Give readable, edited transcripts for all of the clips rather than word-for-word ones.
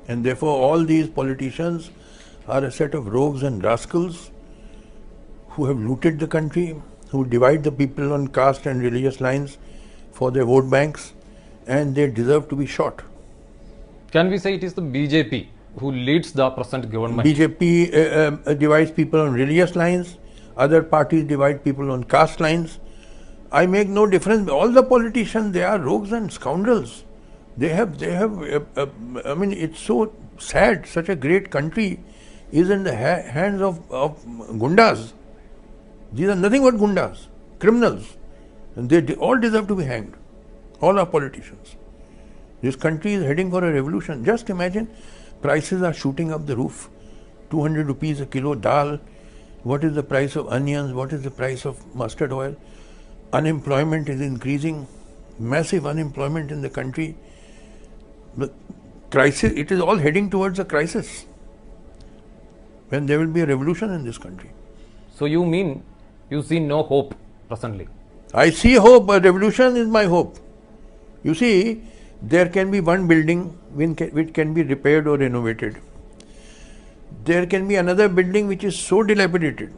And therefore all these politicians are a set of rogues and rascals who have looted the country, who divide the people on caste and religious lines for their vote banks, and they deserve to be shot. Can we say it is the BJP who leads the present government? BJP divides people on religious lines, other parties divide people on caste lines. I make no difference. All the politicians, they are rogues and scoundrels. I mean, it's so sad. Such a great country is in the hands of gundas. These are nothing but gundas, criminals. And they all deserve to be hanged. All our politicians. This country is heading for a revolution. Just imagine, prices are shooting up the roof. 200 rupees a kilo dal. What is the price of onions? What is the price of mustard oil? Unemployment is increasing. Massive unemployment in the country. The crisis, it is all heading towards a crisis. When there will be a revolution in this country. So you mean you see no hope presently? I see hope. A revolution is my hope. You see, there can be one building which can be repaired or renovated. There can be another building which is so dilapidated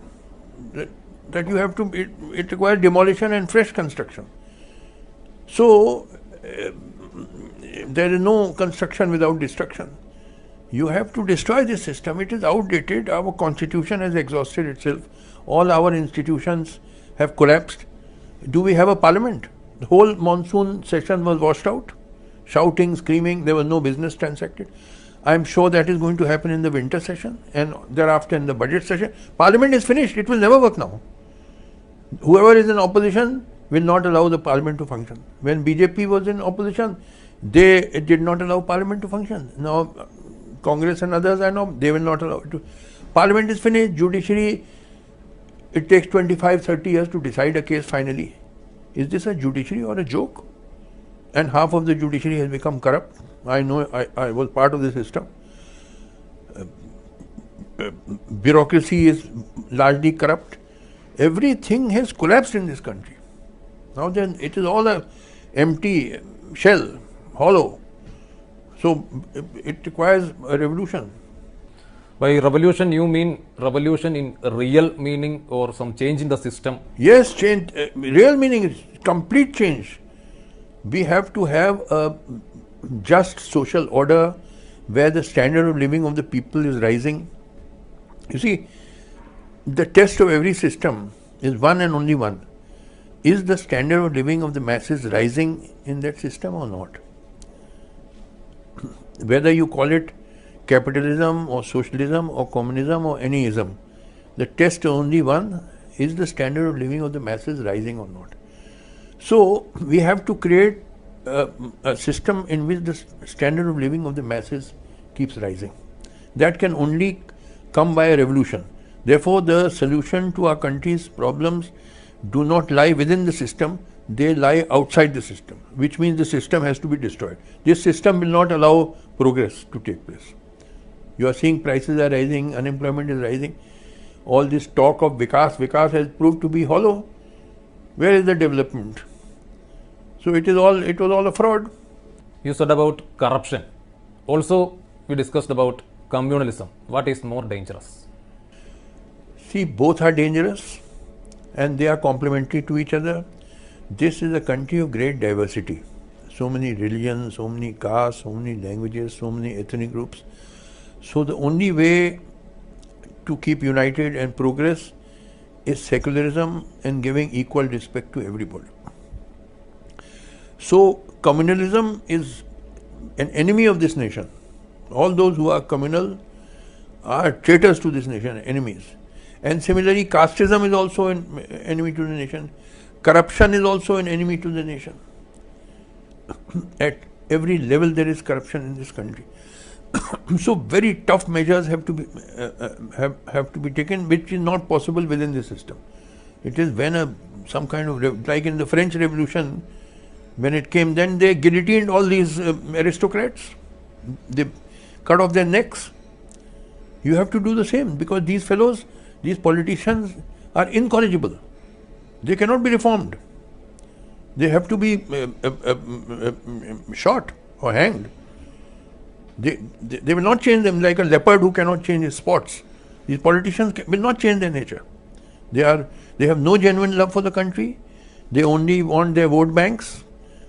that you have to, it requires demolition and fresh construction. So, there is no construction without destruction. You have to destroy this system. It is outdated. Our constitution has exhausted itself. All our institutions have collapsed. Do we have a parliament? The whole monsoon session was washed out. Shouting, screaming, there was no business transacted. I am sure that is going to happen in the winter session and thereafter in the budget session. Parliament is finished. It will never work now. Whoever is in opposition will not allow the parliament to function. When BJP was in opposition, they did not allow parliament to function. Now, Congress and others, I know, they will not allow it to. Parliament is finished. Judiciary, it takes 25-30 years to decide a case finally. Is this a judiciary or a joke? And half of the judiciary has become corrupt. I know, I was part of the system. Bureaucracy is largely corrupt. Everything has collapsed in this country. Now then, it is all a empty shell, hollow. So it requires a revolution. By revolution, you mean revolution in real meaning or some change in the system? Yes, change. Real meaning is complete change. We have to have a just social order where the standard of living of the people is rising. You see, the test of every system is one and only one. Is the standard of living of the masses rising in that system or not? Whether you call it capitalism or socialism or communism or any ism, the test is only one, is the standard of living of the masses rising or not? So, we have to create a system in which the standard of living of the masses keeps rising. That can only come by a revolution. Therefore, the solution to our country's problems do not lie within the system, they lie outside the system, which means the system has to be destroyed. This system will not allow progress to take place. You are seeing prices are rising, unemployment is rising. All this talk of Vikas has proved to be hollow. Where is the development? So it was all a fraud. You said about corruption. Also, we discussed about communalism. What is more dangerous? See, both are dangerous and they are complementary to each other. This is a country of great diversity. So many religions, so many castes, so many languages, so many ethnic groups. So the only way to keep united and progress is secularism and giving equal respect to everybody. So communalism is an enemy of this nation. All those who are communal are traitors to this nation, enemies. And similarly, casteism is also an enemy to the nation. Corruption is also an enemy to the nation. At every level there is corruption in this country. So very tough measures have to be taken, which is not possible within the system. It is when some kind of, like in the French Revolution, when it came, then they guillotined all these aristocrats. They cut off their necks. You have to do the same, because these fellows, these politicians are incorrigible. They cannot be reformed. They have to be shot or hanged. They will not change them like a leopard who cannot change his spots. These politicians will not change their nature. They have no genuine love for the country. They only want their vote banks,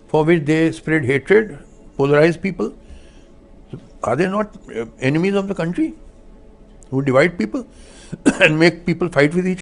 for which they spread hatred, polarize people. Are they not enemies of the country who divide people and make people fight with each other?